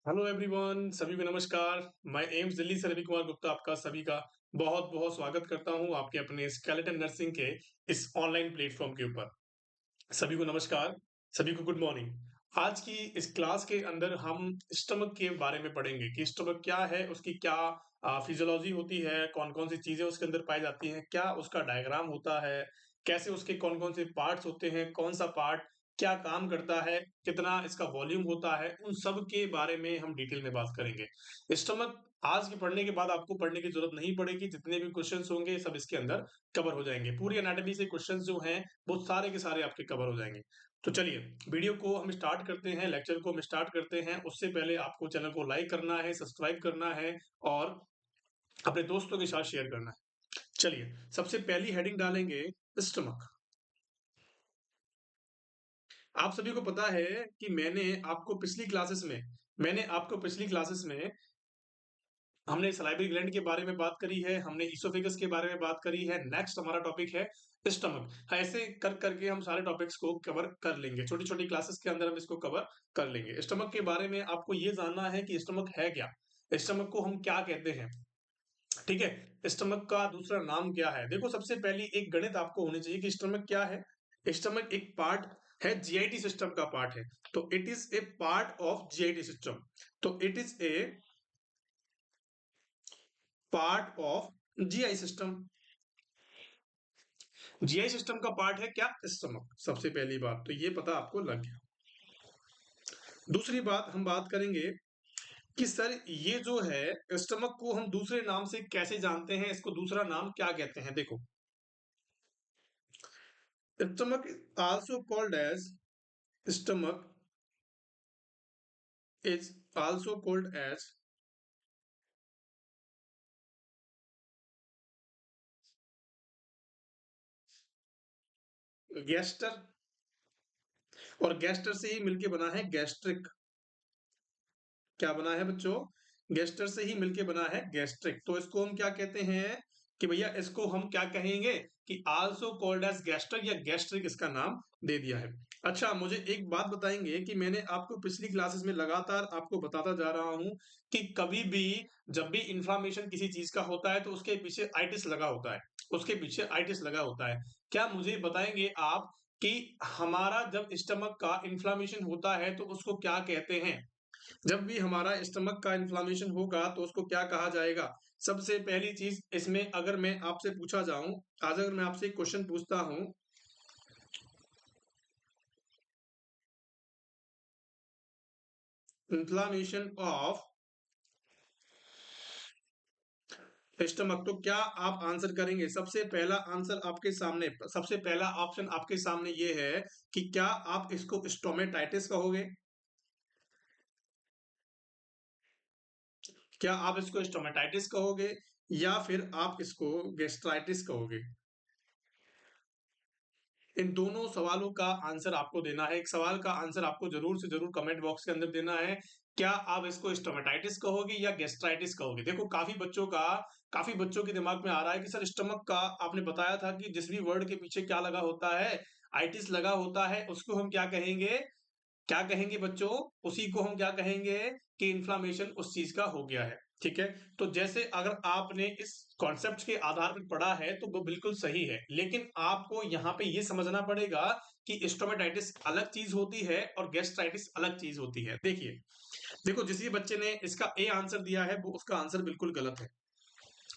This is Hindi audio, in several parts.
हेलो एवरीवन, सभी को नमस्कार। मैं एम्स दिल्ली से रवि कुमार गुप्ता आपका सभी का बहुत-बहुत स्वागत करता हूं आपके अपने स्केलेटन नर्सिंग के इस ऑनलाइन प्लेटफॉर्म के ऊपर। सभी को नमस्कार, सभी को गुड मॉर्निंग। आज की इस क्लास के अंदर हम स्टमक के बारे में पढ़ेंगे कि स्टमक क्या है, उसकी क्या फिजियोलॉजी होती है, कौन-कौन सी चीजें उसके अंदर पाई जाती हैं, क्या उसका डायग्राम होता है, कैसे उसके कौन-कौन से पार्ट्स होते हैं, कौन सा पार्ट क्या काम करता है, कितना इसका वॉल्यूम होता है, उन सब के बारे में हम डिटेल में बात करेंगे। स्टमक आज के पढ़ने के बाद आपको पढ़ने की जरूरत नहीं पड़ेगी, जितने भी क्वेश्चंस होंगे सब इसके अंदर कवर हो जाएंगे। पूरी एनाटॉमी से क्वेश्चंस जो हैं वो सारे के सारे आपके कवर हो जाएंगे। तो चलिए वीडियो को हम स्टार्ट करते हैं, लेक्चर को हम स्टार्ट करते हैं। उससे पहले आपको चैनल को लाइक करना है, सब्सक्राइब करना है और अपने दोस्तों के साथ शेयर करना है। चलिए सबसे पहली हेडिंग डालेंगे स्टमक। आप सभी को पता है कि मैंने आपको पिछली क्लासेस में हमने सलाइवरी ग्लैंड के बारे में बात करी है, हमने इसोफेगस के बारे में बात करी है। नेक्स्ट हमारा टॉपिक है स्टमक। ऐसे कर करके हम सारे टॉपिक्स को कवर कर लेंगे, छोटी छोटी क्लासेस के अंदर हम इसको कवर कर लेंगे। स्टमक के बारे में आपको ये जानना है कि स्टमक है क्या, स्टमक को हम क्या कहते हैं, ठीक है। स्टमक का दूसरा नाम क्या है। देखो सबसे पहली एक गणित आपको होनी चाहिए कि स्टमक क्या है। स्टमक एक पार्ट है, जीआईटी सिस्टम का पार्ट है। तो it is a part of GIT system. तो it is a part of GI system. GI system का पार्ट है क्या, स्टमक। सबसे पहली बात तो ये पता आपको लग गया। दूसरी बात हम बात करेंगे कि सर ये जो है स्टमक को हम दूसरे नाम से कैसे जानते हैं, इसको दूसरा नाम क्या कहते हैं। देखो stomach also called as stomach is also called as gaster, और गैस्टर से ही मिलके बना है गैस्ट्रिक। क्या बना है बच्चों, गैस्टर से ही मिलके बना है गैस्ट्रिक। तो इसको हम क्या कहते हैं कि भैया इसको हम क्या कहेंगे कि आल्सो कॉल्ड एज गैस्टर या गैस्ट्रिक इसका नाम दे दिया है। अच्छा मुझे एक बात बताएंगे कि मैंने आपको पिछली क्लासेस में लगातार आपको बताता जा रहा हूं कि कभी भी जब भी इंफ्लामेशन किसी चीज का होता है तो उसके पीछे आइटिस लगा होता है, उसके पीछे आइटिस लगा होता है। क्या मुझे बताएंगे आप कि हमारा जब स्टमक का इंफ्लामेशन होता है तो उसको क्या कहते हैं। जब भी हमारा स्टमक का इन्फ्लामेशन होगा तो उसको क्या कहा जाएगा। सबसे पहली चीज इसमें अगर मैं आपसे पूछा जाऊं, आज अगर मैं आपसे एक क्वेश्चन पूछता हूं, इन्फ्लामेशन ऑफ स्टमक, तो क्या आप आंसर करेंगे। सबसे पहला आंसर आपके सामने, सबसे पहला ऑप्शन आपके सामने ये है कि क्या आप इसको स्टोमेटाइटिस कहोगे, क्या आप इसको स्टोमेटाइटिस कहोगे या फिर आप इसको गैस्ट्राइटिस कहोगे। इन दोनों सवालों का आंसर आपको देना है। एक सवाल का आंसर आपको जरूर से जरूर कमेंट बॉक्स के अंदर देना है। क्या आप इसको स्टोमेटाइटिस कहोगे या गैस्ट्राइटिस कहोगे। देखो काफी बच्चों के दिमाग में आ रहा है कि सर स्टमक का आपने बताया था कि जिस भी वर्ड के पीछे क्या लगा होता है, आइटिस लगा होता है, उसको हम क्या कहेंगे, क्या कहेंगे बच्चों, उसी को हम क्या कहेंगे कि इन्फ्लामेशन उस चीज का हो गया है। ठीक है, तो जैसे अगर आपने इस कॉन्सेप्ट के आधार पर पढ़ा है तो वो बिल्कुल सही है, लेकिन आपको यहाँ पे ये समझना पड़ेगा कि स्टोमेटाइटिस अलग चीज होती है और गैस्ट्राइटिस अलग चीज होती है। देखिए, देखो जिस भी बच्चे ने इसका ए आंसर दिया है वो उसका आंसर बिल्कुल गलत है,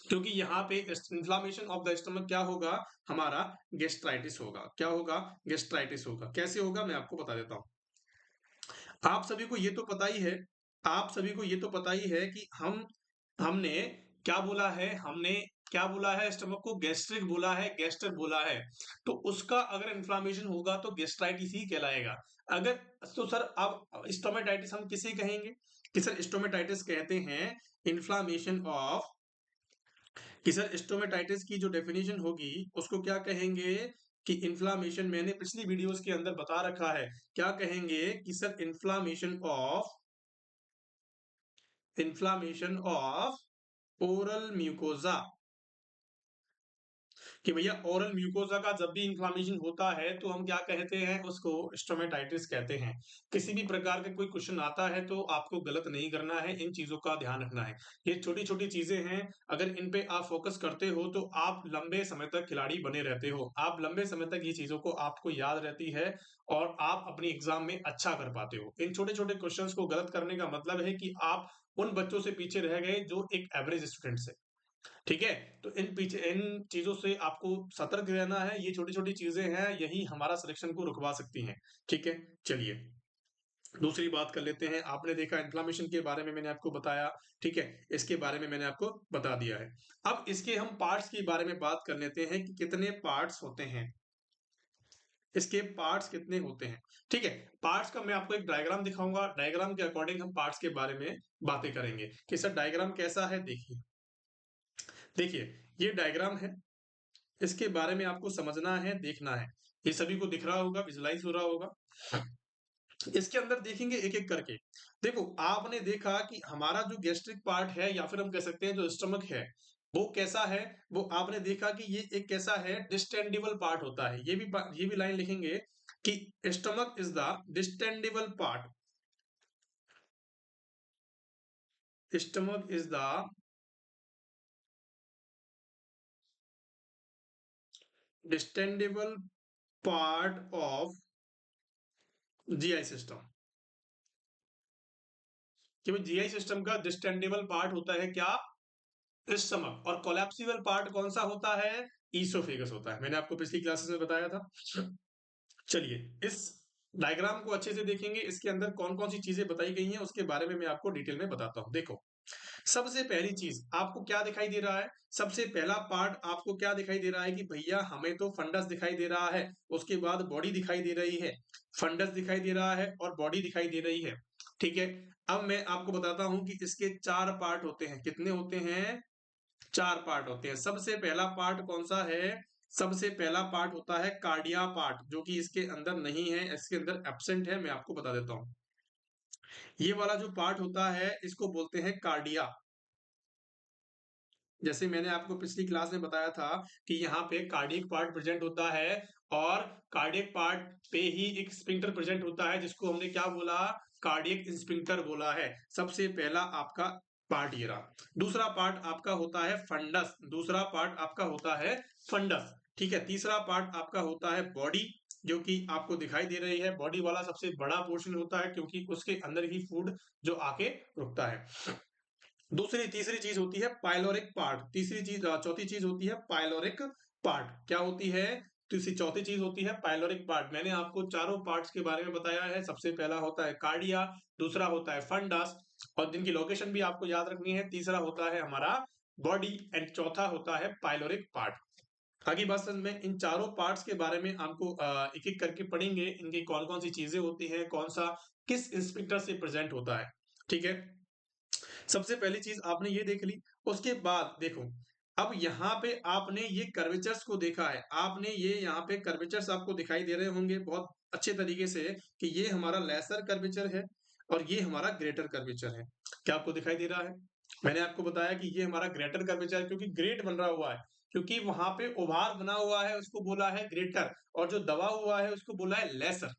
क्योंकि यहाँ पे इन्फ्लामेशन ऑफ द स्टमक क्या होगा, हमारा गैस्ट्राइटिस होगा। क्या होगा, गैस्ट्राइटिस होगा। कैसे होगा मैं आपको बता देता हूँ। आप सभी को ये तो पता ही है, आप सभी को ये तो पता ही है कि हमने क्या बोला है, हमने क्या बोला है, स्टमक को गैस्ट्रिक बोला है, गैस्टर बोला है। तो उसका अगर इन्फ्लामेशन होगा तो गैस्ट्राइटिस ही कहलाएगा। अगर तो सर अब स्टोमेटाइटिस हम किसे कहेंगे, कि सर स्टोमेटाइटिस कहते हैं इन्फ्लामेशन ऑफ, कि सर स्टोमेटाइटिस की जो डेफिनेशन होगी उसको क्या कहेंगे कि इन्फ्लामेशन, मैंने पिछली वीडियोस के अंदर बता रखा है। क्या कहेंगे कि sir inflammation of oral mucosa. कि भैया ओरल म्यूकोसा का जब भी इन्फ्लेमेशन होता है तो हम क्या कहते हैं, उसको स्टोमेटाइटिस कहते हैं। किसी भी प्रकार का कोई क्वेश्चन आता है तो आपको गलत नहीं करना है, इन चीजों का ध्यान रखना है। ये छोटी छोटी चीजें हैं, अगर इन पे आप फोकस करते हो तो आप लंबे समय तक खिलाड़ी बने रहते हो, आप लंबे समय तक ये चीजों को आपको याद रहती है और आप अपनी एग्जाम में अच्छा कर पाते हो। इन छोटे छोटे क्वेश्चंस को गलत करने का मतलब है कि आप उन बच्चों से पीछे रह गए जो एक एवरेज स्टूडेंट से। ठीक है, तो इन चीजों से आपको सतर्क रहना है। ये छोटी छोटी चीजें हैं, यही हमारा सिलेक्शन को रुकवा सकती हैं। ठीक है, चलिए दूसरी बात कर लेते हैं। आपने देखा इन्फ्लामेशन के बारे में मैंने आपको बताया, ठीक है, इसके बारे में मैंने आपको बता दिया है। अब इसके हम पार्ट्स के बारे में बात कर लेते हैं कि कितने पार्ट्स होते हैं, इसके पार्ट्स कितने होते हैं। ठीक है, पार्ट्स का मैं आपको एक डायग्राम दिखाऊंगा, डायग्राम के अकॉर्डिंग हम पार्ट्स के बारे में बातें करेंगे कि सर डायग्राम कैसा है। देखिए देखिए, ये डायग्राम है, इसके बारे में आपको समझना है, देखना है। ये सभी को दिख रहा होगा, विजुलाइज हो रहा होगा। इसके अंदर देखेंगे एक एक करके। देखो आपने देखा कि हमारा जो गैस्ट्रिक पार्ट है या फिर हम कह सकते हैं जो स्टमक है, वो कैसा है। वो आपने देखा कि ये एक कैसा है, डिस्टेंडेबल पार्ट होता है। ये भी लाइन लिखेंगे कि stomach is the distendable part, stomach is the distendable part of GI system. कि जीआई सिस्टम का डिस्टेंडेबल पार्ट होता है क्या, स्टमक। और कोलैप्सिबल पार्ट कौन सा होता है, ईसोफेगस होता है। मैंने आपको पिछली क्लासेस में बताया था। चलिए इस डायग्राम को अच्छे से देखेंगे, इसके अंदर कौन कौन सी चीजें बताई गई हैं उसके बारे में मैं आपको डिटेल में बताता हूं। देखो सबसे पहली चीज आपको क्या दिखाई दे रहा है, सबसे पहला पार्ट आपको क्या दिखाई दे रहा है कि भैया हमें तो फंडस दिखाई दे रहा है, उसके बाद बॉडी दिखाई दे रही है, फंडस दिखाई दे रहा है और बॉडी दिखाई दे रही है। ठीक है, अब मैं आपको बताता हूं कि इसके चार पार्ट होते हैं। कितने होते हैं, चार पार्ट होते हैं। सबसे पहला पार्ट कौन सा है, सबसे पहला पार्ट होता है कार्डिया पार्ट, जो कि इसके अंदर नहीं है, इसके अंदर एब्सेंट है। मैं आपको बता देता हूं, ये वाला जो पार्ट होता है इसको बोलते हैं कार्डिया। जैसे मैंने आपको पिछली क्लास में बताया था कि यहाँ पे कार्डियक पार्ट प्रेजेंट होता है और कार्डियक पार्ट पे ही एक स्फिंक्टर प्रेजेंट होता है, जिसको हमने क्या बोला, कार्डियक स्फिंक्टर बोला है। सबसे पहला आपका पार्ट ये रहा। दूसरा पार्ट आपका होता है फंडस, दूसरा पार्ट आपका होता है फंडस। ठीक है, तीसरा पार्ट आपका होता है बॉडी, जो कि आपको दिखाई दे रही है। बॉडी वाला सबसे बड़ा पोर्शन होता है क्योंकि उसके अंदर ही फूड जो आके रुकता है। दूसरी तीसरी चीज होती है पाइलोरिक पार्ट, तीसरी चीज चौथी चीज होती है पाइलोरिक पार्ट। क्या होती है, तीसरी चौथी चीज होती है पाइलोरिक पार्ट। मैंने आपको चारों पार्ट्स के बारे में बताया है। सबसे पहला होता है कार्डिया, दूसरा होता है फंडस और जिनकी लोकेशन भी आपको याद रखनी है, तीसरा होता है हमारा बॉडी एंड चौथा होता है पाइलोरिक पार्ट। आगे बात समझ में, इन चारों पार्ट्स के बारे में आपको एक एक करके पढ़ेंगे, इनकी कौन कौन सी चीजें होती हैं, कौन सा किस इंस्पेक्टर से प्रेजेंट होता है। ठीक है, सबसे पहली चीज आपने ये देख ली। उसके बाद देखो अब यहाँ पे आपने ये कर्वेचर्स को देखा है, आपने ये यहाँ पे कर्वेचर्स आपको दिखाई दे रहे होंगे बहुत अच्छे तरीके से कि ये हमारा लेसर कर्वेचर है और ये हमारा ग्रेटर कर्वेचर है। क्या आपको दिखाई दे रहा है, मैंने आपको बताया कि ये हमारा ग्रेटर कर्वेचर है क्योंकि ग्रेट बन रहा हुआ है, क्योंकि वहां पे उभार बना हुआ है उसको बोला है ग्रेटर, और जो दबा हुआ है उसको बोला है लेसर।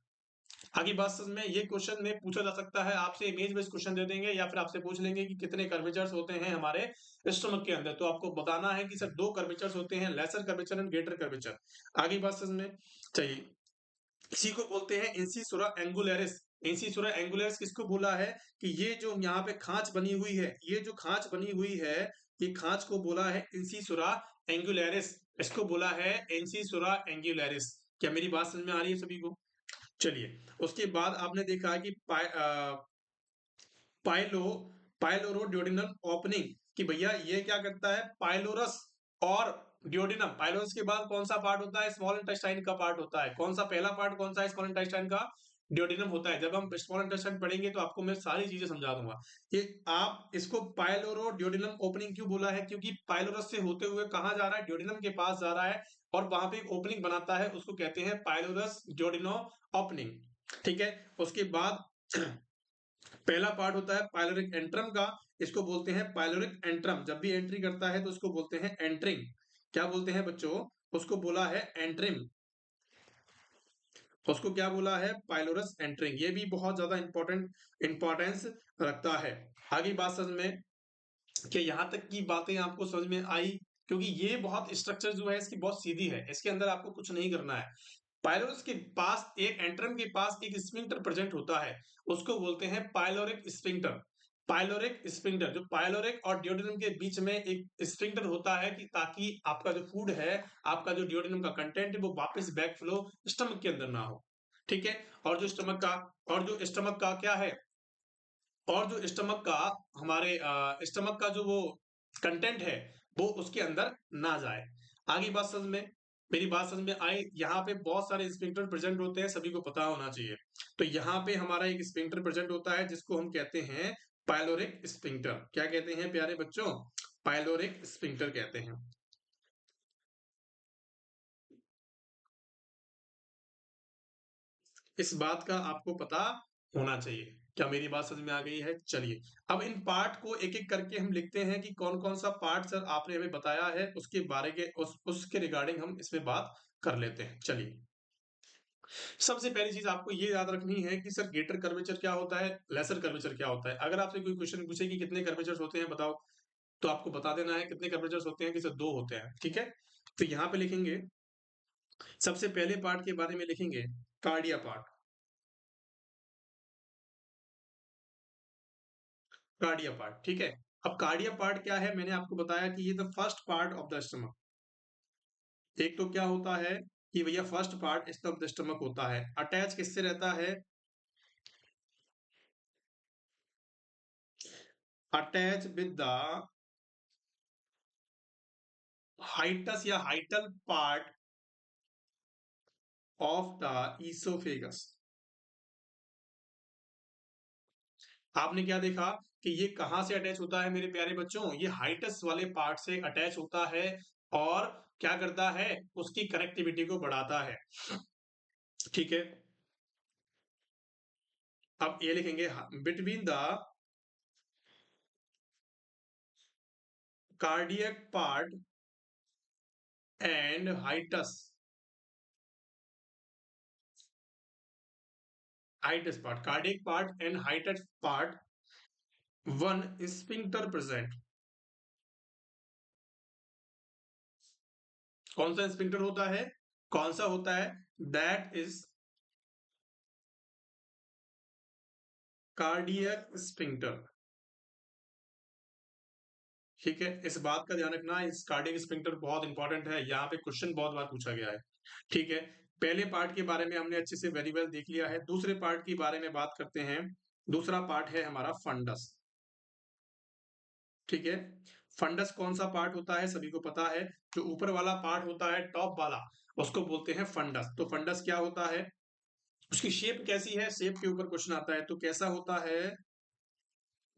आगे बात समझ में, ये क्वेश्चन में पूछा जा सकता है आपसे, इमेज बेस्ड क्वेश्चन दे देंगे या फिर आपसे पूछ लेंगे कि कितने कर्वेचर्स होते हैं हमारे स्टमक के अंदर, तो आपको बताना है कि सर दो कर्वेचर्स होते हैं, lesser curvature and greater curvature. आगे बात समझ में चाहिए, इसी को बोलते हैं इंसिसुरा एंगुलरिस। इंसिसुरा एंगुलरिस किसको बोला है कि ये जो यहाँ पे खांच बनी हुई है, ये जो खांच बनी हुई है, ये खांच को बोला है इंसिसुरा एंगुलरिस, इसको बोला है इंसिसुरा एंगुलरिस। क्या मेरी बात समझ में आ रही है सभी को। चलिए उसके बाद आपने देखा कि पाइलो पाइलोरोडियोडिनम ओपनिंग, कि भैया ये क्या करता है, पाइलोरस और डियोडिनम। पाइलोरस के बाद कौन सा पार्ट होता है, स्मॉल इंटेस्टाइन का पार्ट होता है। कौन सा पहला पार्ट कौन सा है स्मॉल इंटेस्टाइन का, डियोडिनम होता है। जब हम स्मॉल इंटेस्टाइन पढ़ेंगे तो आपको मैं सारी चीजें समझा दूंगा। ये आप इसको पाइलोरो डियोडिनम ओपनिंग क्यों बोला है, क्योंकि पाइलोरस से होते हुए कहां जा रहा है, डियोडिनम के पास जा रहा है और वहां पे एक ओपनिंग बनाता है, उसको कहते हैं पाइलोरस डियोडिनो ओपनिंग। ठीक है, उसके बाद पहला पार्ट होता है पाइलोरिक एंट्रम का, इसको बोलते हैं पाइलोरिक एंट्रम। जब भी एंट्री करता है तो इसको बोलते हैं एंट्रिंग। क्या बोलते हैं बच्चों, उसको बोला है एंट्रिम। उसको क्या बोला है? Pylorus entering. ये भी बहुत ज्यादा इंपॉर्टेंस रखता है। आगे बात समझ में कि यहाँ तक की बातें आपको समझ में आई, क्योंकि ये बहुत स्ट्रक्चर जो है इसकी बहुत सीधी है, इसके अंदर आपको कुछ नहीं करना है। पाइलोरस के पास एक एंट्रम के पास एक स्फिंक्टर प्रेजेंट होता है, उसको बोलते हैं पाइलोरिक स्फिंक्टर। पाइलोरिक स्फिंक्टर, जो पाइलोरिक और डियोडेनम के बीच में एक स्फिंक्टर होता है कि ताकि आपका जो फूड है, आपका जो डियोडेनम का कंटेंट है, वो वापस बैक फ्लो स्टमक के अंदर ना हो। ठीक है। और जो स्टमक का क्या है, और जो स्टमक का हमारे स्टमक का जो वो कंटेंट है, वो उसके अंदर ना जाए। आगे बात समझ में, मेरी बात समझ में आई। यहाँ पे बहुत सारे स्फिंक्टर प्रेजेंट होते हैं, सभी को पता होना चाहिए। तो यहाँ पे हमारा एक स्फिंक्टर प्रेजेंट होता है जिसको हम कहते हैं पाइलोरिक स्फिंक्टर। क्या कहते हैं प्यारे बच्चों? पाइलोरिक स्फिंक्टर कहते हैं। इस बात का आपको पता होना चाहिए। क्या मेरी बात समझ में आ गई है? चलिए, अब इन पार्ट को एक एक करके हम लिखते हैं कि कौन कौन सा पार्ट सर आपने हमें बताया है, उसके बारे के उसके रिगार्डिंग हम इसमें बात कर लेते हैं। चलिए, सबसे पहली चीज आपको ये याद रखनी है कि सर ग्रेटर कर्वेचर क्या होता है, लेसर कर्वेचर क्या होता है। अगर आपसे कोई क्वेश्चन पूछे कि कितने कर्वेचर्स होते हैं बताओ, तो आपको बता देना है कितने कर्वेचर्स होते हैं कि सर 2 होते हैं। ठीक है। तो यहाँ पे लिखेंगे, सबसे पहले पार्ट के बारे में लिखेंगे कार्डिया पार्ट। कार्डिया पार्ट, ठीक है। अब कार्डिया पार्ट क्या है, मैंने आपको बताया कि ये the first part of the stomach. एक तो क्या होता है कि भैया first part of the stomach होता है, अटैच किससे रहता है? अटैच विद द हाइटस या हाइटल पार्ट ऑफ द ईसोफेगस। आपने क्या देखा कि ये कहां से अटैच होता है मेरे प्यारे बच्चों? ये हाइटस वाले पार्ट से अटैच होता है, और क्या करता है? उसकी कनेक्टिविटी को बढ़ाता है। ठीक है। अब ये लिखेंगे between the cardiac part and hiatus, hiatus part, cardiac part and hiatus part, one sphincter present. कौन सा स्फिंक्टर होता है? कौन सा होता है? That is cardiac sphincter. ठीक है, इस बात का ध्यान रखना, इस कार्डियक स्फिंक्टर बहुत इंपॉर्टेंट है, यहाँ पे क्वेश्चन बहुत बार पूछा गया है। ठीक है। पहले पार्ट के बारे में हमने अच्छे से वेरी वेल देख लिया है। दूसरे पार्ट के बारे में बात करते हैं। दूसरा पार्ट है हमारा फंडस। ठीक है। फंडस कौन सा पार्ट होता है? सभी को पता है, जो ऊपर वाला पार्ट होता है टॉप वाला, उसको बोलते हैं फंडस। तो फंडस क्या होता है, उसकी शेप कैसी है? शेप के ऊपर क्वेश्चन आता है, तो कैसा होता है?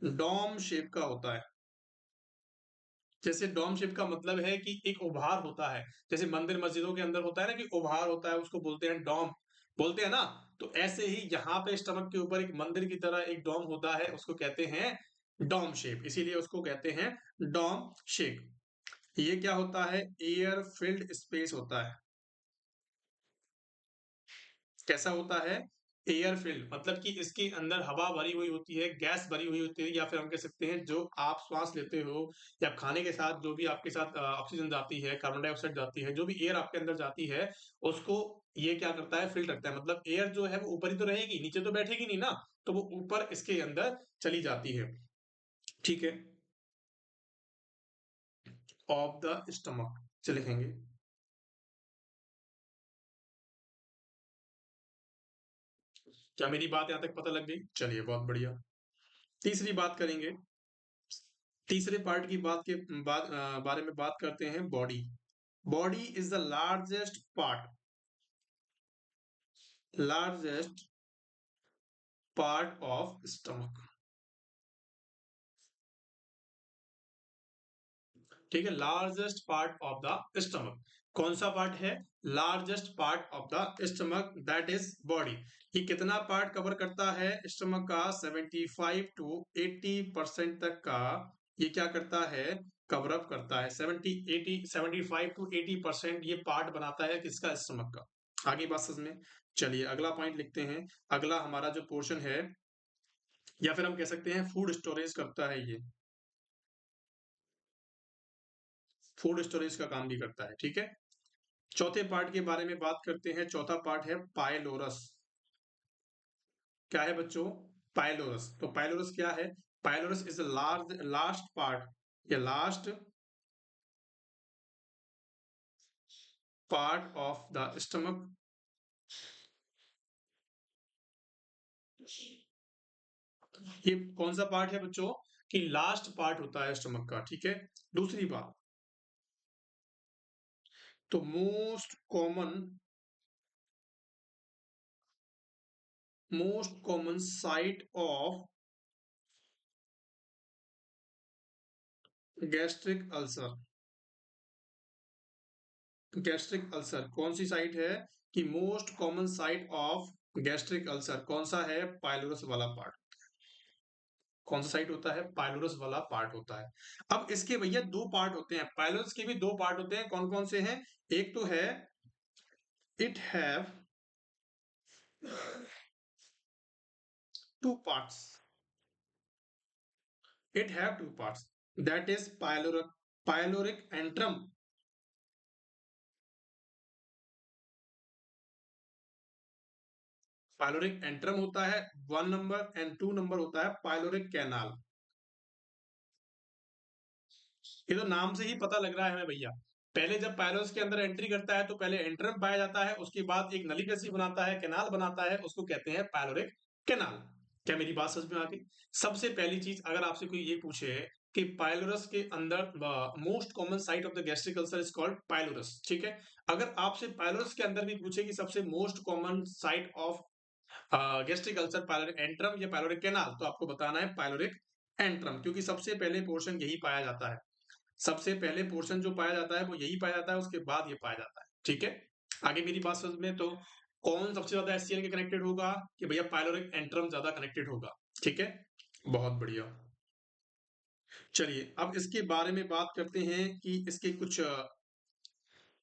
डॉम शेप का होता है। जैसे डॉम शेप का मतलब है कि एक उभार होता है, जैसे मंदिर मस्जिदों के अंदर होता है ना कि उभार होता है, उसको बोलते हैं डॉम, बोलते हैं ना। तो ऐसे ही यहाँ पे स्टमक के ऊपर एक मंदिर की तरह एक डॉम होता है, उसको कहते हैं डॉम शेप, इसीलिए उसको कहते हैं डॉम शेप। ये क्या होता है? एयर फिल्ड स्पेस होता है। कैसा होता है? एयर फिल्ड, मतलब कि इसके अंदर हवा भरी हुई होती है, गैस भरी हुई होती है, या फिर हम कह सकते हैं जो आप श्वास लेते हो या खाने के साथ जो भी आपके साथ ऑक्सीजन जाती है, कार्बन डाइऑक्साइड जाती है, जो भी एयर आपके अंदर जाती है, उसको ये क्या करता है? फिल्ड रखता है। मतलब एयर जो है वो ऊपर ही तो रहेगी, नीचे तो बैठेगी नहीं ना, तो वो ऊपर इसके अंदर चली जाती है। ठीक है। ऑफ द स्टमक चले लिखेंगे। क्या मेरी बात यहाँ तक पता लग गई? चलिए, बहुत बढ़िया। तीसरी बात करेंगे। तीसरे पार्ट की बारे में बात करते हैं, body. Body is the largest part of stomach. ठीक है, largest part of the stomach. कौन सा पार्ट है? Largest part of the stomach, that is body. ये कितना पार्ट कवर करता है स्टमक का? 75 to 80% तक का ये क्या करता है, कवर अप करता है। 75 to 80% ये पार्ट बनाता है किसका, स्टमक का। आगे बात समझ में। चलिए अगला पॉइंट लिखते हैं। अगला हमारा जो पोर्शन है, या फिर हम कह सकते हैं फूड स्टोरेज करता है, ये फूड स्टोरेज का काम भी करता है, ठीक है। चौथे पार्ट के बारे में बात करते हैं। चौथा पार्ट है पाइलोरस। क्या है बच्चों, पाइलोरस। तो पाइलोरस क्या है, pylorus is large last part या last part of the stomach. ये कौन सा पार्ट है बच्चों, कि लास्ट पार्ट होता है स्टमक का, ठीक है। दूसरी बात, तो most common site of gastric ulcer. Gastric ulcer कौन सी साइट है, कि most common site of gastric ulcer कौन सा है, पाइलोरस वाला पार्ट। कौन सा साइट होता है, पाइलोरस वाला पार्ट होता है। अब इसके भैया दो पार्ट होते हैं, पाइलोरस के भी दो पार्ट होते हैं, कौन कौन से हैं। एक तो है it have two parts, it have two parts, that is pyloric antrum. Pyloric antrum होता है 1 नंबर, एंड 2 नंबर होता है पाइलोरिक कैनाल। ये तो नाम से ही पता लग रहा है हमें भैया। पहले जब पाइलोस के अंदर एंट्री करता है तो पहले एंट्रम पाया जाता है, उसके बाद एक नली ग्रसी बनाता है, कैनाल बनाता है, उसको कहते हैं पाइलोरिक कैनाल। क्या मेरी बात समझ में आ गई। सबसे पहली चीज, अगर आपसे कोई ये पूछे कि पाइलोरस के अंदर most common site of the gastric ulcer is called pylorus, ठीक है। अगर आपसे पाइलोरस के अंदर भी पूछे कि सबसे most common site of gastric ulcer pyloric antrum या पाइलोरिक कैनाल, तो आपको बताना है पाइलोरिक एंट्रम, क्योंकि सबसे पहले पोर्शन यही पाया जाता है। सबसे पहले पोर्शन जो पाया जाता है वो यही पाया जाता है, उसके बाद ये पाया जाता है, ठीक है। आगे मेरी बात समझ में, तो कौन सबसे ज्यादा एचसीएल के कनेक्टेड होगा, कि भैया पाइलोरिक एंट्रम ज्यादा कनेक्टेड होगा, ठीक है। बहुत बढ़िया। चलिए अब इसके बारे में बात करते हैं कि इसके कुछ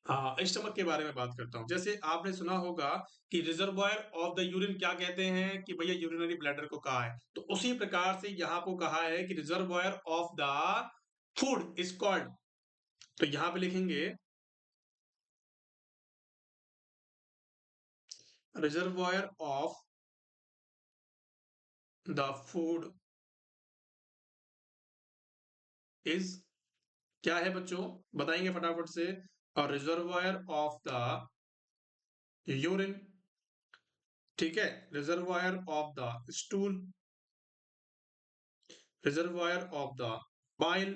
स्टमक के बारे में बात करता हूं। जैसे आपने सुना होगा कि रिजर्वायर ऑफ द यूरिन क्या कहते हैं, कि भैया यूरिनरी ब्लैडर को कहा है, तो उसी प्रकार से यहाँ को कहा है कि reservoir of the food is called. तो यहां पे लिखेंगे reservoir of the food is, क्या है बच्चों, बताएंगे फटाफट से। और रिजर्वायर ऑफ द यूरिन, ठीक है, reservoir of the stool, reservoir of the bile.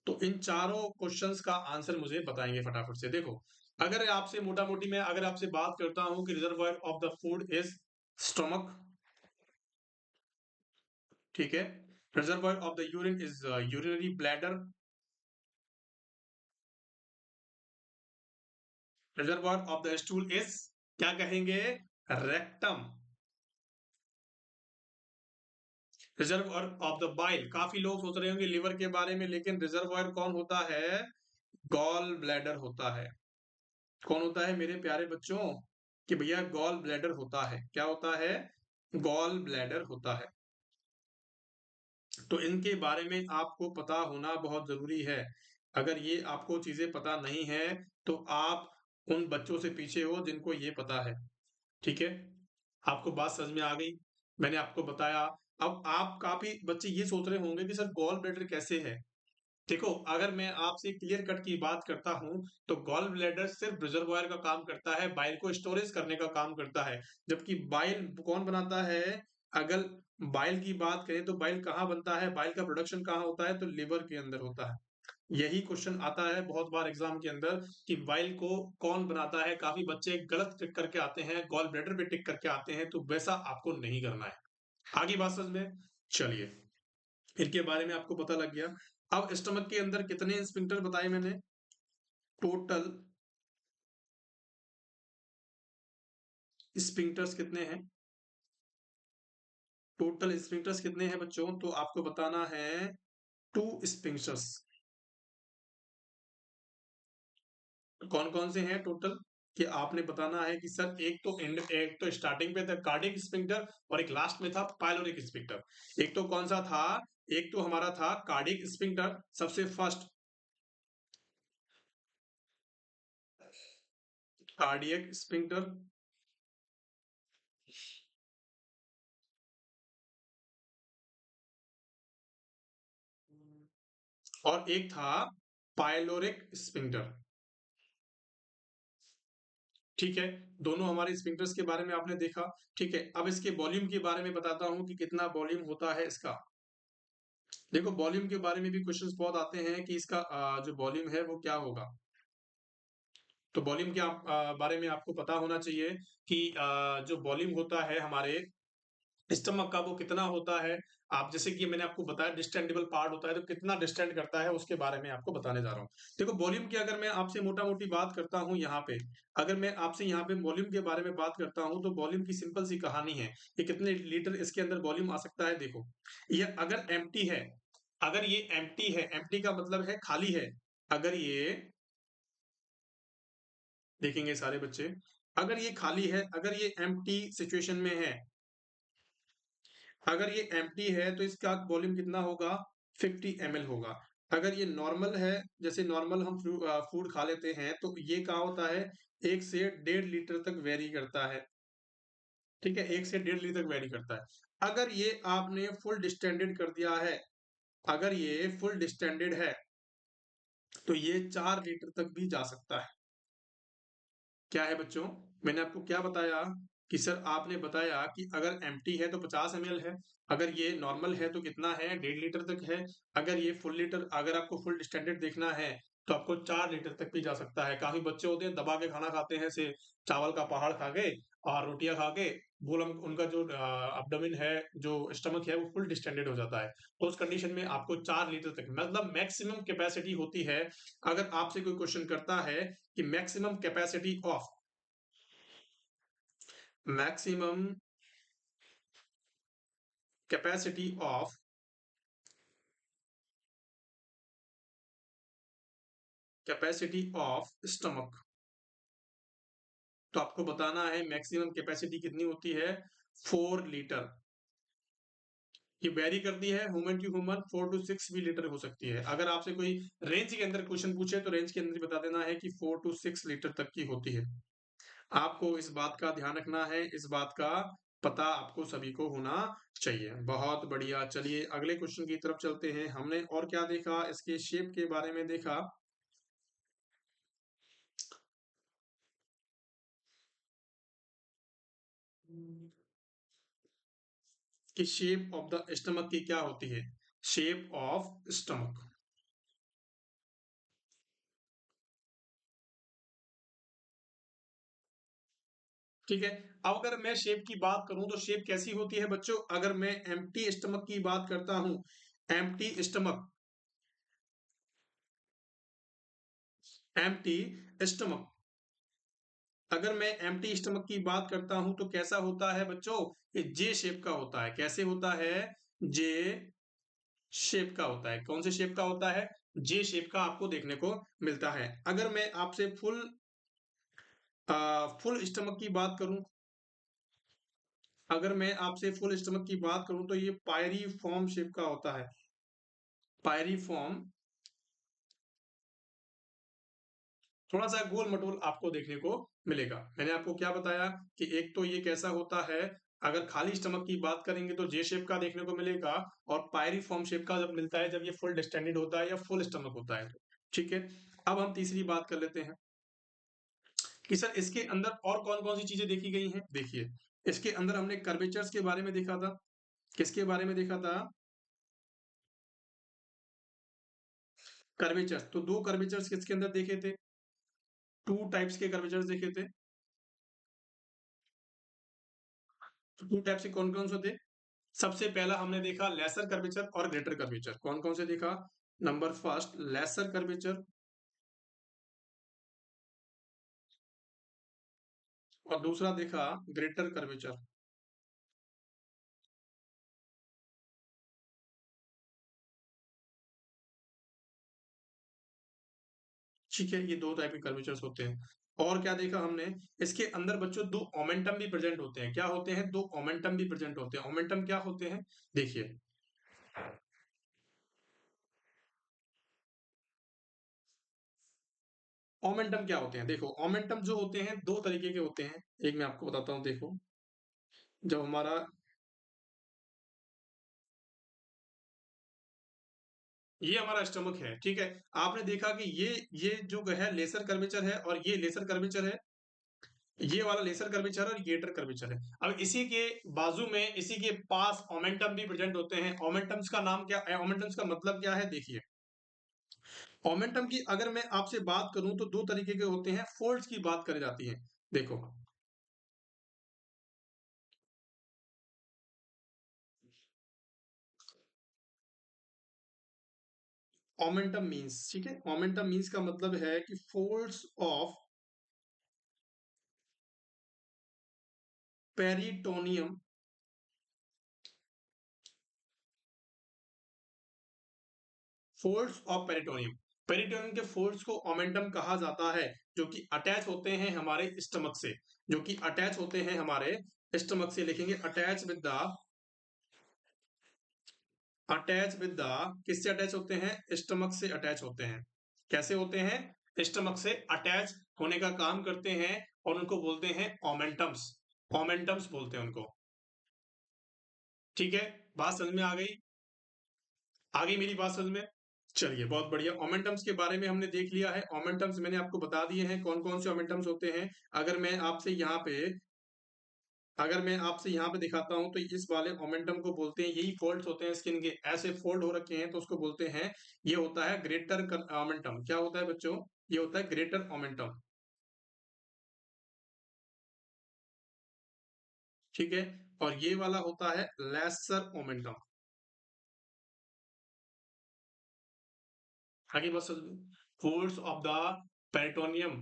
तो इन चारों क्वेश्चंस का आंसर मुझे बताएंगे फटाफट से। देखो, अगर आपसे मोटा मोटी मैं अगर आपसे बात करता हूं कि reservoir of the food is stomach, ठीक है। Reservoir of the urine is urinary bladder, reservoir of the stool is, क्या कहेंगे, rectum. Reservoir of the bile, काफी लोग सोच रहे होंगे लिवर के बारे में, लेकिन रिजर्वायर कौन होता है, गॉल ब्लैडर होता है। कौन होता है मेरे प्यारे बच्चों, कि भैया गॉल ब्लैडर होता है। क्या होता है, गॉल ब्लैडर होता है। तो इनके बारे में आपको पता होना बहुत जरूरी है। अगर ये आपको चीजें पता नहीं है तो आप उन बच्चों से पीछे हो जिनको ये पता है, ठीक है। आपको बात समझ में आ गई, मैंने आपको बताया। अब आप काफी बच्चे ये सोच रहे होंगे कि सर गॉल ब्लैडर कैसे है। देखो, अगर मैं आपसे क्लियर कट की बात करता हूं, तो गॉल ब्लैडर सिर्फ रिजर्वायर का काम करता है, बाइल को स्टोरेज करने का काम करता है। जबकि बाइल कौन बनाता है, अगर बाइल की बात करें तो बाइल कहाँ बनता है, बाइल का प्रोडक्शन कहाँ होता है, तो लिवर के अंदर होता है। यही क्वेश्चन आता है बहुत बार एग्जाम के अंदर, कि बाइल को कौन बनाता है। काफी बच्चे गलत टिक करके आते हैं, गॉल ब्लैडर पे टिक करके आते हैं, तो वैसा आपको नहीं करना है। आगे बात समझ में। चलिए, इनके बारे में आपको पता लग गया। अब स्टमक के अंदर कितने स्फिंक्टर बताए मैंने, टोटल स्फिंक्टर्स कितने हैं, टोटल स्फिंक्टर्स कितने हैं बच्चों? तो आपको बताना है 2 स्फिंक्टर्स। कौन कौन से हैं टोटल? कि आपने बताना है कि सर एक तो स्टार्टिंग पे था कार्डियक स्फिंक्टर और एक लास्ट में था पाइलोरिक स्फिंक्टर। एक तो कौन सा था? एक तो हमारा था कार्डियक स्फिंक्टर सबसे फर्स्ट, कार्डियक स्फिंक्टर। और एक था पाइलोरिक स्फिंक्टर। ठीक है, दोनों हमारे स्फिंक्टर्स के बारे में आपने देखा। ठीक है, अब इसके वॉल्यूम के बारे में बताता हूं कि कितना वॉल्यूम होता है इसका। देखो वॉल्यूम के बारे में भी क्वेश्चंस बहुत आते हैं कि इसका जो वॉल्यूम है वो क्या होगा। तो वॉल्यूम के बारे में आपको पता होना चाहिए कि जो वॉल्यूम होता है हमारे स्टमक का वो कितना होता है। आप जैसे कि मैंने आपको बताया डिस्टेंडेबल पार्ट होता है तो कितना डिस्टेंड करता है उसके बारे में आपको बताने जा रहा हूँ। देखो वॉल्यूम की अगर मैं आपसे मोटा मोटी बात करता हूँ यहाँ पे, अगर मैं आपसे यहाँ पे वॉल्यूम के बारे में बात करता हूँ तो वॉल्यूम की सिंपल सी कहानी है कि कितने लीटर इसके अंदर वॉल्यूम आ सकता है। देखो ये अगर एम्प्टी है, अगर ये एम्प्टी है, एम्प्टी का मतलब है खाली है। अगर ये देखेंगे सारे बच्चे, अगर ये खाली है, अगर ये एम्प्टी सिचुएशन में है, अगर ये एम्प्टी है तो इसका वॉल्यूम कितना होगा? 50 ml होगा। अगर ये नॉर्मल है, जैसे नॉर्मल हम फूड खा लेते हैं तो ये क्या होता है, 1 से 1.5 लीटर तक वेरी करता है। ठीक है, 1 से 1.5 लीटर तक वेरी करता है। अगर ये आपने फुल डिस्टेंडेड कर दिया है, अगर ये फुल डिस्टेंडेड है तो ये 4 लीटर तक भी जा सकता है। क्या है बच्चों? मैंने आपको क्या बताया कि सर आपने बताया कि अगर एम्प्टी है तो 50 ml है, अगर ये नॉर्मल है तो कितना है, 1.5 लीटर तक है। अगर ये फुल लीटर, अगर आपको फुल स्टैंडर्ड देखना है तो आपको 4 लीटर तक भी जा सकता है। काफी बच्चे होते हैं दबा के खाना खाते हैं, से चावल का पहाड़ खा के और रोटियां खा के, बोला उनका जो अपडोमेन है, जो स्टमक है वो फुल डिस्टेंडेड हो जाता है। तो उस कंडीशन में आपको 4 लीटर तक मतलब मैक्सिमम कैपेसिटी होती है। अगर आपसे कोई क्वेश्चन करता है कि maximum capacity of, maximum capacity of, capacity of stomach, तो आपको बताना है मैक्सिमम कैपेसिटी कितनी होती है, 4 लीटर। ये वेरी करती है ह्यूमन टू ह्यूमन, 4 to 6 भी लीटर हो सकती है। अगर आपसे कोई रेंज के अंदर क्वेश्चन पूछे तो रेंज के अंदर ही बता देना है कि 4 to 6 लीटर तक की होती है। आपको इस बात का ध्यान रखना है, इस बात का पता आपको सभी को होना चाहिए। बहुत बढ़िया, चलिए अगले क्वेश्चन की तरफ चलते हैं। हमने और क्या देखा, इसके शेप के बारे में देखा कि शेप ऑफ द स्टमक की क्या होती है, शेप ऑफ स्टमक। ठीक है, अब अगर मैं शेप की बात करूं तो शेप कैसी होती है बच्चों? अगर मैं एम्प्टी स्टमक की बात करता हूं, एम्प्टी स्टमक, एम्प्टी स्टमक, अगर मैं एम्प्टी स्टमक की बात करता हूं तो कैसा होता है बच्चों? ये जे शेप का होता है। कैसे होता है? जे शेप का होता है। कौन से शेप का होता है? जे शेप का आपको देखने को मिलता है। अगर मैं आपसे फुल स्टमक की बात करूं, अगर मैं आपसे फुल स्टमक की बात करूं तो ये पायरी फॉर्म शेप का होता है। पायरी फॉर्म, थोड़ा सा गोल मटोल आपको देखने को मिलेगा। मैंने आपको क्या बताया कि एक तो ये कैसा होता है, अगर खाली स्टमक की बात करेंगे तो जे शेप का देखने को मिलेगा, और पायरी फॉर्म शेप का जब मिलता है जब ये फुल डिस्टेंडेड होता है या फुल स्टमक होता है। ठीक है, अब हम तीसरी बात कर लेते हैं कि सर इसके अंदर और कौन कौन सी चीजें देखी गई हैं। देखिए इसके अंदर हमने कर्वेचर्स के बारे में देखा था। किसके बारे में देखा था? कर्वेचर्स। तो दो कर्वेचर्स किसके अंदर देखे थे? टू टाइप्स के कर्वेचर्स देखे थे। तो टू टाइप से कौन कौन से थे? सबसे पहला हमने देखा लेसर कर्वेचर और ग्रेटर कर्वेचर। कौन कौन से देखा? नंबर फर्स्ट लेसर कर्वेचर और दूसरा देखा ग्रेटर कर्वेचर। ठीक है, ये 2 टाइप के कर्वेचर्स होते हैं। और क्या देखा हमने, इसके अंदर बच्चों 2 ओमेंटम भी प्रेज़ेंट होते हैं। क्या होते हैं? 2 ओमेंटम भी प्रेज़ेंट होते हैं। ओमेंटम क्या होते हैं? देखिए, ओमेंटम क्या होते हैं? देखो, ओमेंटम जो होते हैं 2 तरीके के होते हैं। एक मैं आपको बताता हूँ, देखो, जब हमारा ये हमारा स्टमक है, ठीक है? आपने देखा कि ये जो है लेसर कर्वेचर है और ये लेसर कर्वेचर है। ये वाला लेसर कर्वेचर और ये टर कर्वेचर है। अब इसी के बाजू में, इसी के पास ओमेंटम भी प्रेजेंट होते हैं। ओमेंटम्स का नाम क्या है? ओमेंटम्स का मतलब क्या है? देखिए, ओमेंटम की अगर मैं आपसे बात करूं तो 2 तरीके के होते हैं। फोल्ड्स की बात करी जाती है। देखो, ओमेंटम मीन्स, ठीक है? ओमेंटम मीन्स का मतलब है कि folds of peritoneum, folds of peritoneum. Peritoneum के फोल्ड्स को ओमेंटम कहा जाता है, जो कि अटैच होते हैं हमारे स्टमक से, जो कि अटैच होते हैं हमारे स्टमक से। लिखेंगे attach with the, attach with the, किससे अटैच होते हैं? स्टमक से अटैच होते हैं। कैसे होते हैं? स्टमक से अटैच होने का काम करते हैं और उनको बोलते हैं ओमेंटम्स। ओमेंटम्स बोलते हैं उनको। ठीक है, बात समझ में आ गई? आ गई मेरी बात समझ में? चलिए, बहुत बढ़िया। ओमेंटम्स के बारे में हमने देख लिया है। ओमेंटम्स मैंने आपको बता दिए हैं कौन कौन से ओमेंटम्स होते हैं। अगर मैं आपसे यहाँ पे अगर मैं आपसे यहाँ पे दिखाता हूँ तो इस वाले मोमेंटम को बोलते हैं, यही फोल्ड्स होते हैं स्किन के, ऐसे फोल्ड हो रखे हैं तो उसको बोलते हैं, ये होता है ग्रेटर मोमेंटम। क्या होता है बच्चों? ये होता है ग्रेटर मोमेंटम। ठीक है, और ये वाला होता है लेसर मोमेंटम। आगे बस, folds of the peritoneum,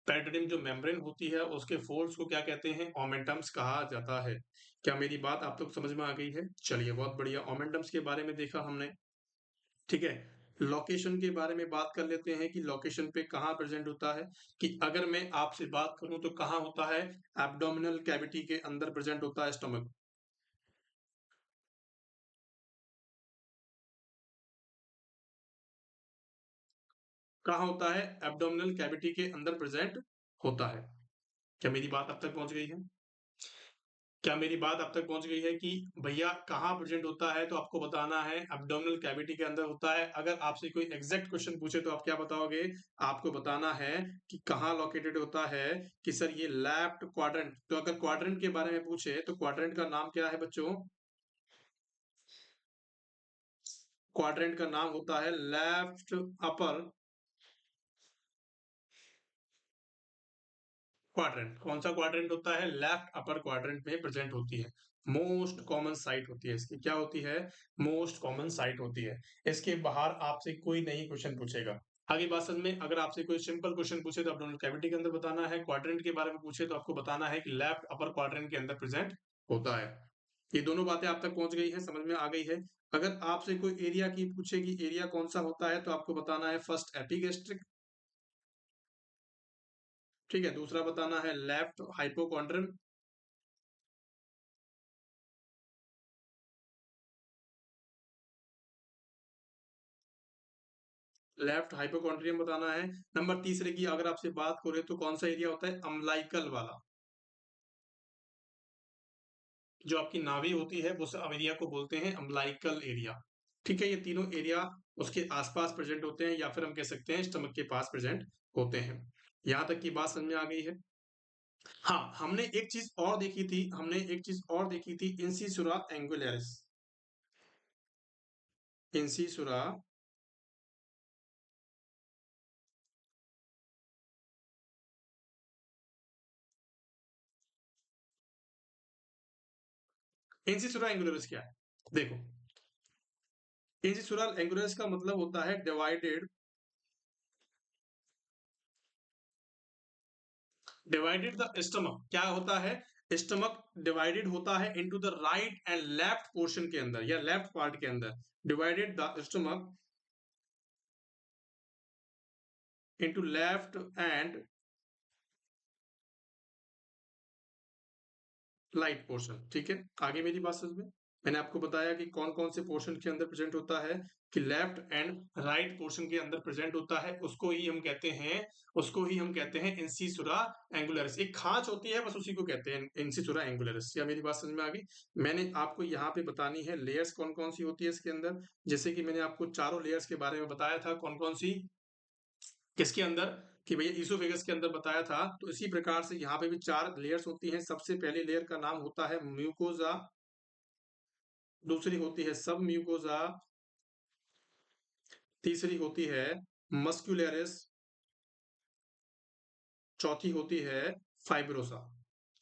peritoneum जो मेम्ब्रेन होती है उसके फोल्ड्स को क्या कहते हैं? ओमेंटम्स कहा जाता है। क्या मेरी बात आप तक समझ में आ गई है? चलिए, बहुत बढ़िया। ओमेंटम्स के बारे में देखा हमने। ठीक है, लोकेशन के बारे में बात कर लेते हैं कि लोकेशन पे कहाँ प्रेजेंट होता है। कि अगर मैं आपसे बात करूं तो कहाँ होता है? एब्डोमिनल कैविटी के अंदर प्रेजेंट होता है स्टमक। कहाँ होता है? एब्डोमिनल कैविटी के अंदर प्रेजेंट होता है। क्या मेरी बात अब तक पहुंच गई है? क्या मेरी बात अब तक पहुंच गई है कि भैया कहाँ प्रेजेंट होता है? तो आपको बताना है एब्डोमिनल कैविटी के अंदर होता है। अगर आपसे कोई एग्जैक्ट क्वेश्चन पूछे तो आप क्या बताओगे? आपको बताना है कि कहाँ लोकेटेड होता है, कि सर ये लेफ्ट क्वाड्रेंट। तो अगर क्वाड्रेंट के बारे में पूछे तो क्वाड्रेंट का नाम क्या है बच्चों? क्वाड्रेंट का नाम होता है लेफ्ट अपर क्वाड्रेंट। कौन सा क्वाड्रेंट होता है? लेफ्ट अपर क्वाड्रेंट में प्रेजेंट होती है। मोस्ट कॉमन साइट होती है इसकी। क्या होती है? मोस्ट कॉमन साइट होती है। इसके बाहर आपसे कोई नहीं क्वेश्चन पूछेगा। आगे बात समझ में, अगर आपसे कोई सिंपल क्वेश्चन पूछे तो एब्डोमिनल कैविटी के अंदर बताना है। क्वाड्रेंट के बारे में पूछे तो आपको बताना है कि लेफ्ट अपर क्वाड्रेंट के अंदर प्रेजेंट होता है। ये दोनों बातें आप तक पहुंच गई है, समझ में आ गई है। अगर आपसे कोई एरिया की पूछे कि एरिया कौन सा होता है तो आपको बताना है फर्स्ट एपिगेस्ट्रिक। ठीक है, दूसरा बताना है लेफ्ट हाइपोकॉन्ड्रियम। लेफ्ट हाइपोकॉन्ड्रियम बताना है। नंबर तीसरे की अगर आपसे बात करें तो कौन सा एरिया होता है? अम्लाइकल वाला। जो आपकी नाभि होती है उस एरिया को बोलते हैं अम्लाइकल एरिया। ठीक है, ये तीनों एरिया उसके आसपास प्रेजेंट होते हैं, या फिर हम कह सकते हैं स्टमक के पास प्रेजेंट होते हैं। यहां तक की बात समझ में आ गई है? हाँ, हमने एक चीज और देखी थी, इंसिसुरा एंगुलरिस। इंसिसुरा इंसिसुरा एंगुलरिस क्या है? देखो, इंसिसुरा एंगुलरिस का मतलब होता है डिवाइडेड, डिवाइडेड द स्टमक। क्या होता है? स्टमक डिवाइडेड होता है into the right and left portion के अंदर, या लेफ्ट पार्ट के अंदर। Divided the stomach into left and light portion, ठीक है। आगे मेरी बात समझ में, मैंने आपको बताया कि कौन कौन से पोर्शन के अंदर प्रेजेंट होता है, कि लेफ्ट एंड राइट पोर्शन के अंदर प्रेजेंट होता है, उसको ही हम कहते हैं इंसिसुरा एंगुलरिस। एक खांच होती है, बस उसी को कहते हैं इंसिसुरा एंगुलरिस। या मेरी बात समझ में आ गई। मैंने आपको यहाँ पे बतानी है लेयर्स कौन कौन सी होती है इसके अंदर, जैसे कि मैंने आपको चारों लेयर्स के बारे में बताया था, कौन कौन सी किसके अंदर, कि भैया ईसोफेगस के अंदर बताया था। तो इसी प्रकार से यहाँ पे भी 4 लेयर्स होती हैं। सबसे पहले लेयर का नाम होता है म्यूकोजा, दूसरी होती है सब म्यूकोजा, तीसरी होती है मस्कुलरिस, चौथी होती है फाइब्रोसा।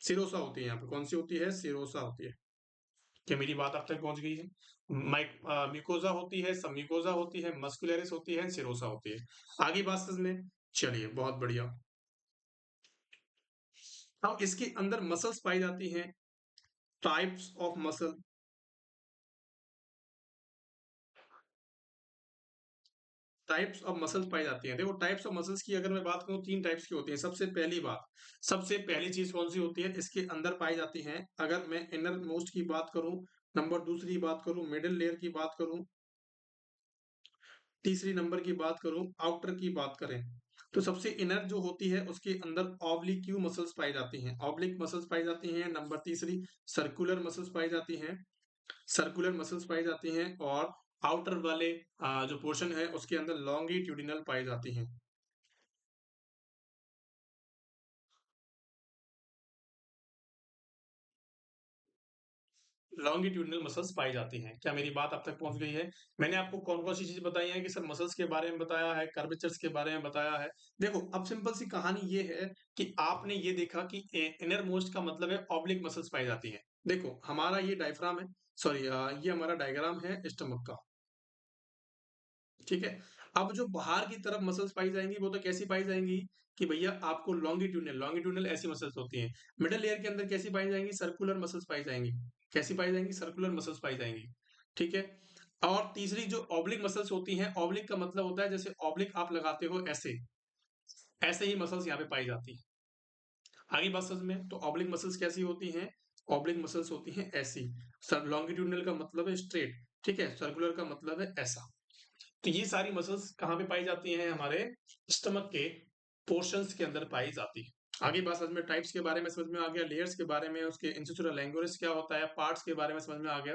सिरोसा होती है, यहाँ पे कौन सी होती है, सिरोसा होती है। क्या मेरी बात आप तक पहुंच गई है? म्यूकोजा होती है, सब म्यूकोजा होती है, मस्कुलरिस होती है, सिरोसा होती है। आगे बात समझ में, चलिए बहुत बढ़िया। अब इसके अंदर मसल्स पाई जाती हैं, types of muscle, types of muscles पाई जाती हैं। देखो टाइप्स ऑफ मसल्स की अगर मैं बात करूं, 3 टाइप्स की होती हैं। सबसे पहली चीज कौन सी होती है, इसके अंदर पाई जाती हैं। अगर मैं इनर मोस्ट की बात करूं, नंबर दूसरी बात करूं, मिडिल लेयर की बात करूं, तीसरी नंबर की बात करूं, आउटर की बात करें, तो सबसे इनर जो होती है उसके अंदर ऑब्लिक्यू मसल्स पाई जाती हैं, ऑब्लिक मसल्स पाई जाती हैं। नंबर तीसरी सर्कुलर मसल्स पाई जाती हैं, सर्कुलर मसल्स पाई जाती हैं। और आउटर वाले जो पोर्शन है उसके अंदर लॉन्गिट्यूडिनल पाई जाती हैं। लॉन्गिट्यूडिनल मसल्स पाई जाती हैं। क्या मेरी बात आप तक पहुंच गई है? मैंने आपको कौन कौन सी चीजें बताई हैं, कि सर मसल्स के बारे में बताया है, कर्वेचर्स के बारे में बताया है। देखो अब सिंपल सी कहानी ये है कि आपने ये देखा कि इनर मोस्ट का मतलब है ऑब्लिक मसल्स पाई जाती हैं। देखो हमारा ये डायफ्राम है, सॉरी ये हमारा डायग्राम है स्टमक का, ठीक है। अब जो बाहर की तरफ मसल्स पाई जाएंगी वो तो कैसी पाई जाएंगी, कि भैया आपको लॉन्गिट्यूडनल, लॉन्गिट्यूडनल ऐसी मसल्स होती हैं। मिडिल लेयर के अंदर कैसी पाई जाएंगी, सर्कुलर मसल्स पाई जाएंगी। कैसी पाई जाएंगी, सर्कुलर मसल्स पाई जाएंगी, ठीक है। और तीसरी जो ऑब्लिक मसल्स होती हैं, ऑब्लिक का मतलब होता है जैसे ऑब्लिक आप लगाते हो ऐसे, ऐसे ही मसल्स यहाँ पे पाई जाती है। आगे बात समझ में, तो ऑब्लिक मसल्स कैसी होती हैं, ऑब्लिक मसल्स होती हैं ऐसी। सर लॉन्गिट्यूडनल का मतलब है स्ट्रेट, ठीक है, सर्कुलर का मतलब है ऐसा। तो ये सारी मसल्स कहाँ पे पाई जाती हैं, हमारे स्टमक के पोर्शंस के अंदर पाई जाती है। आगे बात समझ में, टाइप्स के बारे में समझ में आ गया, लेयर्स के बारे में, उसके इंसिसुरल लैंग्वेज क्या होता है, पार्ट्स के बारे में समझ में आ गया।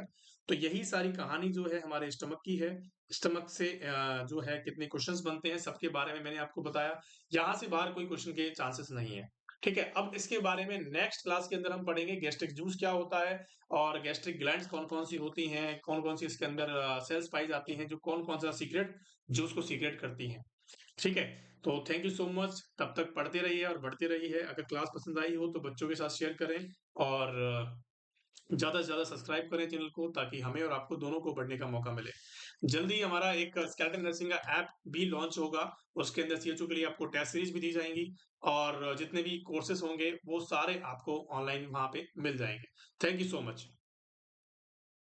तो यही सारी कहानी जो है हमारे स्टमक की है। स्टमक से जो है कितने क्वेश्चंस बनते हैं सबके बारे में मैंने आपको बताया। यहाँ से बाहर कोई क्वेश्चन के चांसेस नहीं है, ठीक है। अब इसके बारे में नेक्स्ट क्लास के अंदर हम पढ़ेंगे गैस्ट्रिक जूस क्या होता है, और गैस्ट्रिक ग्लैंड्स कौन कौन सी होती हैं, कौन कौन सी इसके अंदर सेल्स पाई जाती हैं, जो कौन कौन सा सीक्रेट जूस को सीक्रेट करती हैं, ठीक है। तो थैंक यू सो मच, तब तक पढ़ते रहिए और बढ़ते रहिए। अगर क्लास पसंद आई हो तो बच्चों के साथ शेयर करें, और ज्यादा से ज्यादा सब्सक्राइब करें चैनल को, ताकि हमें और आपको दोनों को बढ़ने का मौका मिले। जल्दी हमारा एक स्केलेटन नर्सिंग का ऐप भी लॉन्च होगा, उसके अंदर सीएचओ के लिए आपको टेस्ट सीरीज भी दी जाएंगी, और जितने भी कोर्सेज होंगे वो सारे आपको ऑनलाइन वहां पे मिल जाएंगे। Thank you so much.